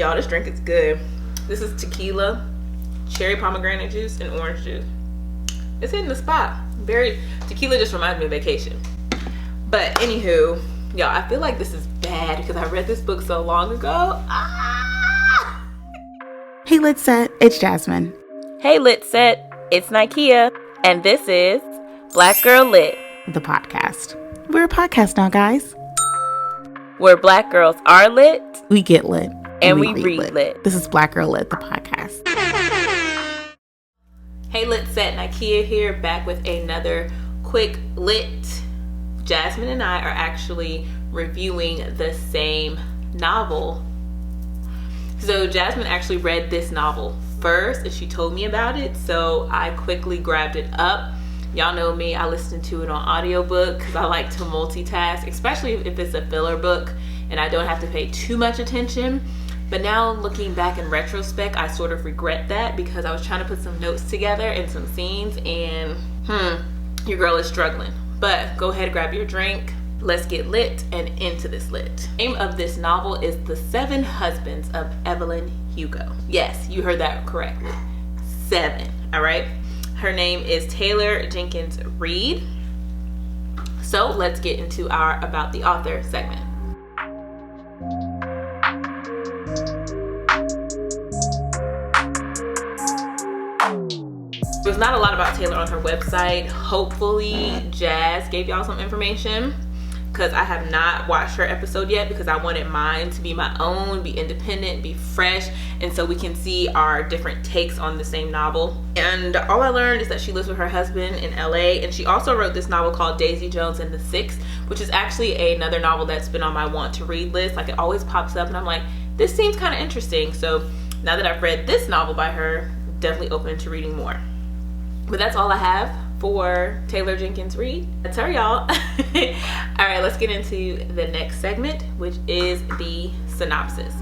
Y'all, this drink is good. This is tequila, cherry pomegranate juice, and orange juice. It's hitting the spot. Tequila just reminds me of vacation. But anywho, y'all, I feel like this is bad because I read this book so long ago. Hey, Lit Set, it's Jazmine. Hey, Lit Set, it's Nikea. And this is Black Girl Lit, The podcast. We're a podcast now, guys. Where Black girls are lit. We get lit. And we read lit. This is Black Girl Lit, the podcast. Hey, Lit Set, Nikea here, back with another quick lit. Jazmine and I are actually reviewing the same novel. So Jazmine actually read this novel first and she told me about it, so I quickly grabbed it up. Y'all know me, I listen to it on audiobook because I like to multitask, especially if it's a filler book and I don't have to pay too much attention. But now looking back in retrospect, I sort of regret that because I was trying to put some notes together and some scenes and your girl is struggling. But go ahead, grab your drink. Let's get lit and into this lit. The name of this novel is The 7 Husbands of Evelyn Hugo. Yes, you heard that correctly. 7, all right? Her name is Taylor Jenkins Reid. So let's get into our About the Author segment. There's not a lot about Taylor on her website. Hopefully Jazz gave y'all some information because I have not watched her episode yet because I wanted mine to be my own, be independent, be fresh, and so we can see our different takes on the same novel. And all I learned is that she lives with her husband in LA, and she also wrote this novel called Daisy Jones and the Six, which is actually another novel that's been on my want to read list. Like, it always pops up and I'm like, this seems kind of interesting. So now that I've read this novel by her, definitely open to reading more. But that's all I have for Taylor Jenkins Reid. That's her, y'all. All right, let's get into the next segment, which is the synopsis.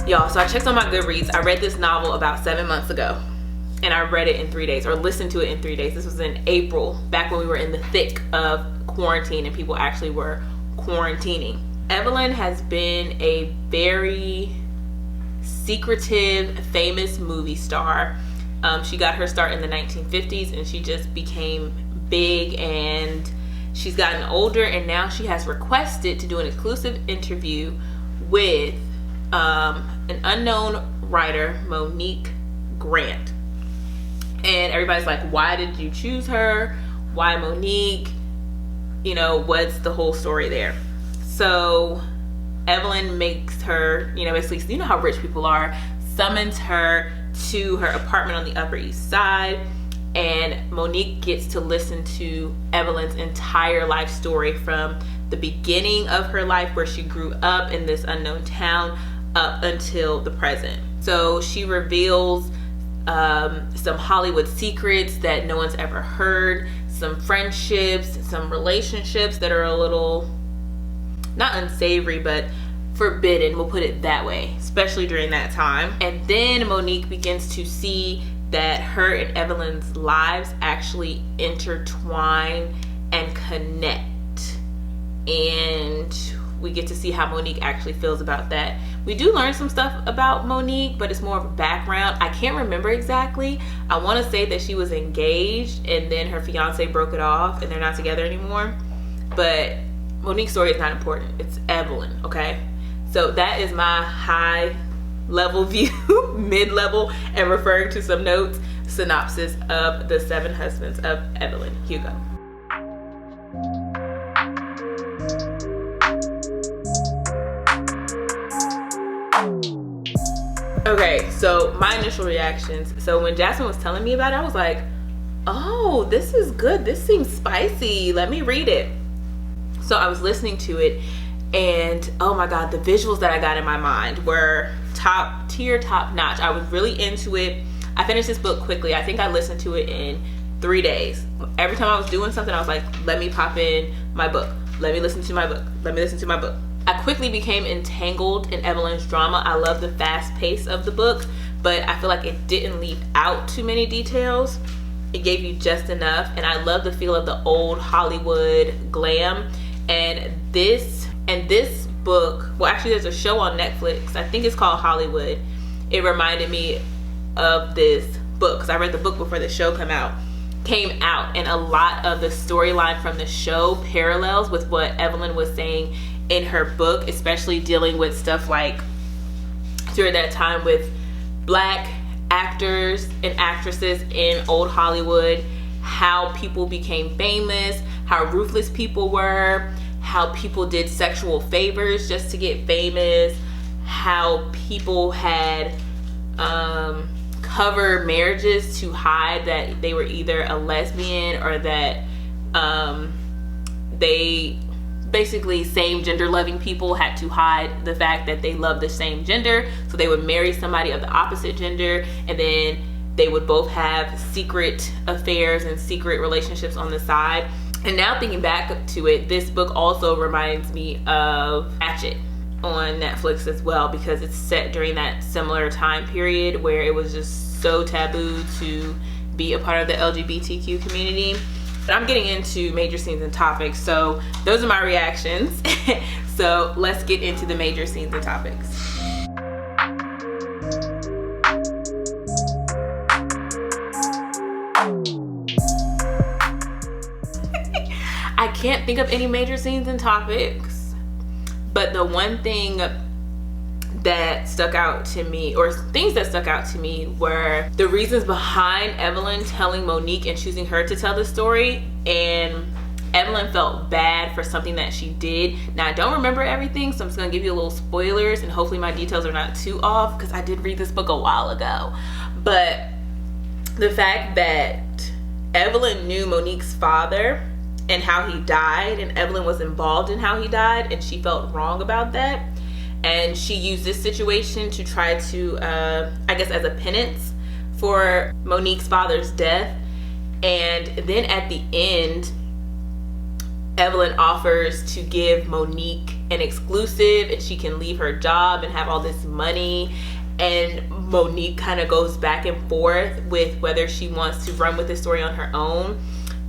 Y'all, so I checked on my Goodreads. I read this novel about 7 months ago, and I read it in 3 days, or listened to it in 3 days. This was in April, back when we were in the thick of quarantine and people actually were quarantining. Evelyn has been a very secretive, famous movie star. She got her start in the 1950s and she just became big, and she's gotten older, and now she has requested to do an exclusive interview with an unknown writer, Monique Grant. And everybody's like, why did you choose her? Why Monique? You know, what's the whole story there? So Evelyn makes her, basically, you know how rich people are, summons her to her apartment on the Upper East Side, and Monique gets to listen to Evelyn's entire life story from the beginning of her life, where she grew up in this unknown town, up until the present. So she reveals some Hollywood secrets that no one's ever heard, some friendships, some relationships that are a little, not unsavory, but forbidden, we'll put it that way, especially during that time. And then Monique begins to see that her and Evelyn's lives actually intertwine and connect. And we get to see how Monique actually feels about that. We do learn some stuff about Monique, but it's more of a background. I can't remember exactly. I want to say that she was engaged and then her fiance broke it off and they're not together anymore. But Monique's story is not important. It's Evelyn, okay? So that is my high level view, mid-level, and referring to some notes, synopsis of The 7 Husbands of Evelyn Hugo. Okay, so my initial reactions. So when Jazmine was telling me about it, I was like, oh, this is good. This seems spicy. Let me read it. So I was listening to it, and oh my God, the visuals that I got in my mind were top tier, top notch. I was really into it. I finished this book quickly. I think I listened to it in 3 days. Every time I was doing something, I was like, let me pop in my book. Let me listen to my book. Let me listen to my book. I quickly became entangled in Evelyn's drama. I love the fast pace of the book, but I feel like it didn't leave out too many details. it gave you just enough. And I love the feel of the old Hollywood glam. And this book, well, actually there's a show on Netflix, I think it's called Hollywood. It reminded me of this book because I read the book before the show came out, and a lot of the storyline from the show parallels with what Evelyn was saying in her book, especially dealing with stuff like during that time with Black actors and actresses in old Hollywood, how people became famous, how ruthless people were, how people did sexual favors just to get famous, how people had cover marriages to hide that they were either a lesbian or that they basically same gender loving people had to hide the fact that they loved the same gender, so they would marry somebody of the opposite gender, and then they would both have secret affairs and secret relationships on the side. And now thinking back to it, this book also reminds me of Hatchet on Netflix as well, because it's set during that similar time period where it was just so taboo to be a part of the LGBTQ community. But I'm getting into major scenes and topics, so those are my reactions. So let's get into the major scenes and topics. I can't think of any major scenes and topics, but the one thing that stuck out to me, or things that stuck out to me, were the reasons behind Evelyn telling Monique and choosing her to tell the story. And Evelyn felt bad for something that she did. Now, I don't remember everything, so I'm just gonna give you a little spoilers, and hopefully my details are not too off because I did read this book a while ago. But the fact that Evelyn knew Monique's father and how he died, and Evelyn was involved in how he died, and she felt wrong about that. And she used this situation to try to, I guess as a penance for Monique's father's death. And then at the end, Evelyn offers to give Monique an exclusive, and she can leave her job and have all this money. And Monique kind of goes back and forth with whether she wants to run with this story on her own.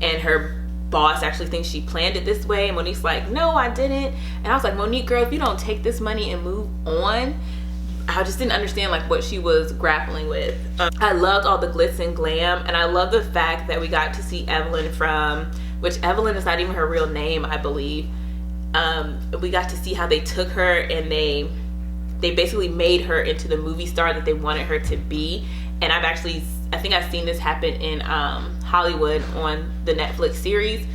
And her boss actually thinks she planned it this way, and Monique's like, no, I didn't. And I was like, Monique, girl, if you don't take this money and move on. I just didn't understand like what she was grappling with. I loved all the glitz and glam, and I love the fact that we got to see Evelyn from, which Evelyn is not even her real name, I believe. We got to see how they took her and they basically made her into the movie star that they wanted her to be. And I think I've seen this happen in Hollywood on the Netflix series.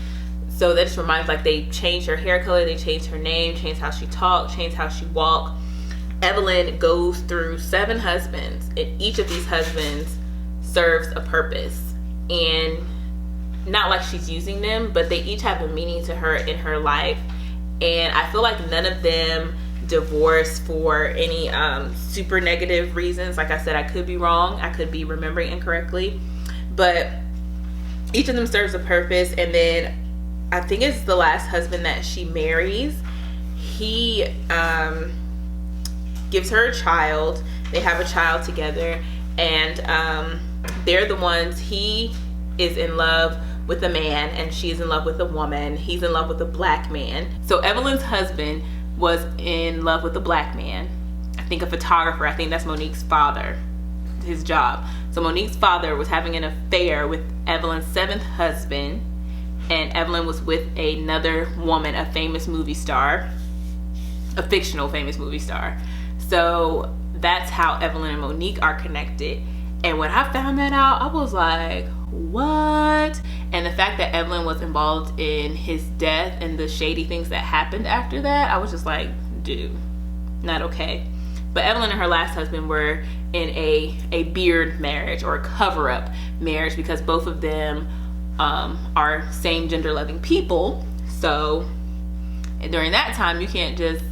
So that just reminds, like, they changed her hair color, they changed her name, changed how she talked, changed how she walked. Evelyn goes through 7 husbands, and each of these husbands serves a purpose. And not like she's using them, but they each have a meaning to her in her life. And I feel like none of them divorced for any super negative reasons. Like I said, I could be wrong, I could be remembering incorrectly, but each of them serves a purpose. And then I think it's the last husband that she marries, he gives her a child. They have a child together, and they're the ones, he is in love with a man and she's in love with a woman. He's in love with a Black man. So Evelyn's husband was in love with a Black man, I think a photographer. I think that's Monique's father, his job. So Monique's father was having an affair with Evelyn's 7th husband, and Evelyn was with another woman, a famous movie star, a fictional famous movie star. So that's how Evelyn and Monique are connected. And when I found that out, I was like, what? And the fact that Evelyn was involved in his death and the shady things that happened after that, I was just like, dude, not okay. But Evelyn and her last husband were in a beard marriage, or a cover-up marriage, because both of them are same gender loving people. So during that time, you can't just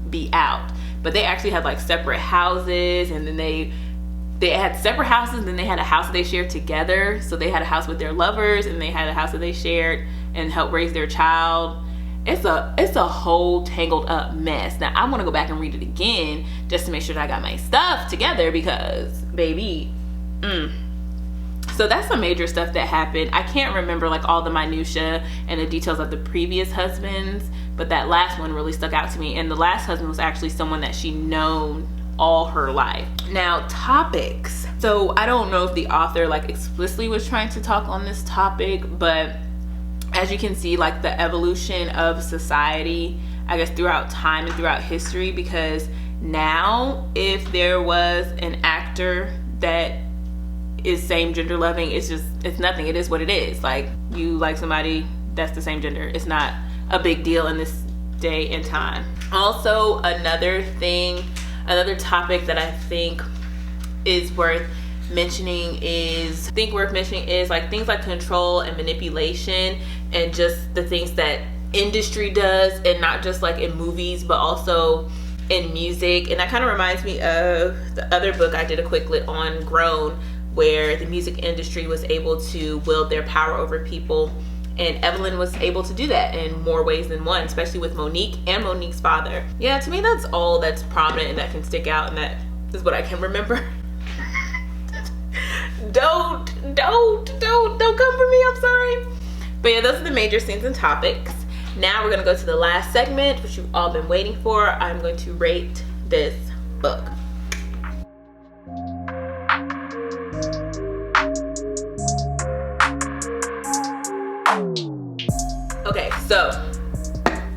be out. But they actually had like separate houses, and then they had separate houses, then they had a house that they shared together. So they had a house with their lovers, and they had a house that they shared and helped raise their child. It's a whole tangled up mess. Now I want to go back and read it again just to make sure that I got my stuff together, because baby, So So that's some major stuff that happened. I can't remember like all the minutia and the details of the previous husbands, but that last one really stuck out to me. And the last husband was actually someone that she known all her life. Now, topics. So I don't know if the author like explicitly was trying to talk on this topic, but as you can see, like the evolution of society, I guess throughout time and throughout history, because now if there was an actor that is same gender loving, it's nothing. It is what it is. Like, you like somebody that's the same gender, it's not a big deal in this day and time. Also, another topic that I think is worth mentioning is like things like control and manipulation, and just the things that industry does, and not just like in movies but also in music. And that kind of reminds me of the other book I did a quick lit on, Grown, where the music industry was able to wield their power over people, and Evelyn was able to do that in more ways than one, especially with Monique and Monique's father. Yeah, to me that's all that's prominent and that can stick out, and that is what I can remember. Don't come for me, I'm sorry. But yeah, those are the major scenes and topics. Now we're gonna go to the last segment, which you've all been waiting for. I'm going to rate this book. Okay, so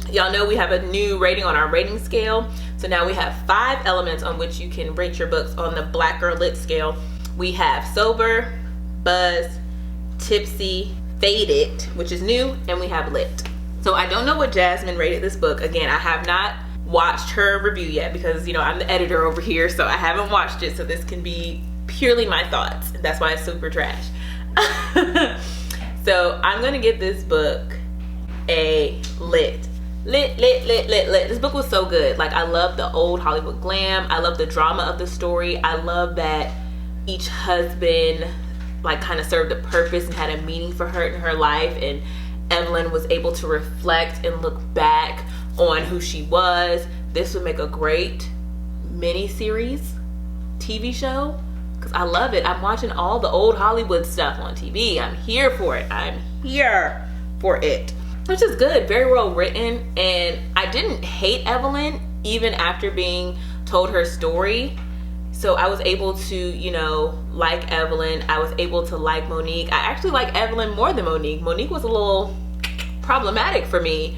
y'all know we have a new rating on our rating scale. So now we have 5 elements on which you can rate your books on the Black Girl Lit scale. We have sober, buzz, tipsy, faded, which is new, and we have lit. So I don't know what Jazmine rated this book. Again, I have not watched her review yet because, you know, I'm the editor over here, so I haven't watched it. So this can be purely my thoughts. That's why it's super trash. So I'm gonna give this book a lit. This book was so good. Like, I love the old Hollywood glam. I love the drama of the story. I love that each husband like kind of served a purpose and had a meaning for her in her life, and Evelyn was able to reflect and look back on who she was. This would make a great mini-series TV show, because I love it. I'm watching all the old Hollywood stuff on TV. I'm here for it. Which is good, very well written. And I didn't hate Evelyn even after being told her story. So I was able to, you know, like Evelyn. I was able to like Monique. I actually like Evelyn more than Monique. Monique was a little problematic for me.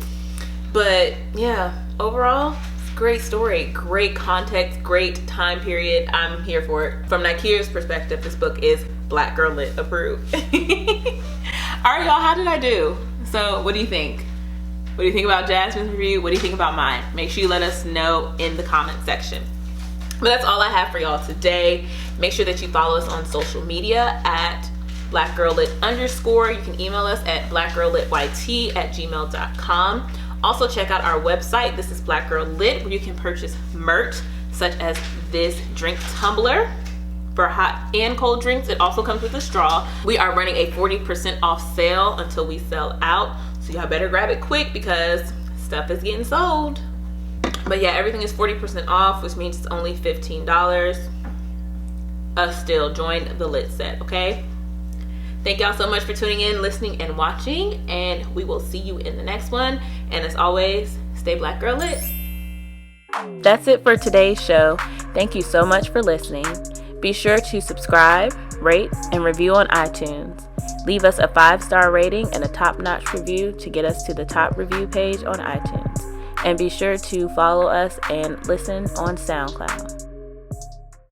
But yeah, overall, it's a great story, great context, great time period. I'm here for it. From Nikea's perspective, this book is Black Girl Lit approved. All right, y'all, how did I do? So what do you think? What do you think about Jazmine's review? What do you think about mine? Make sure you let us know in the comment section. But that's all I have for y'all today. Make sure that you follow us on social media at blackgirllit_. You can email us at blackgirllityt@gmail.com. Also check out our website. This is Black Girl Lit, where you can purchase merch such as this drink tumbler for hot and cold drinks. It also comes with a straw. We are running a 40% off sale until we sell out. So y'all better grab it quick because stuff is getting sold. But yeah, everything is 40% off, which means it's only $15. Still join the lit set, okay? Thank y'all so much for tuning in, listening, and watching, and we will see you in the next one. And as always, stay Black Girl Lit. That's it for today's show. Thank you so much for listening. Be sure to subscribe, rate, and review on iTunes. Leave us a 5-star rating and a top-notch review to get us to the top review page on iTunes. And be sure to follow us and listen on SoundCloud.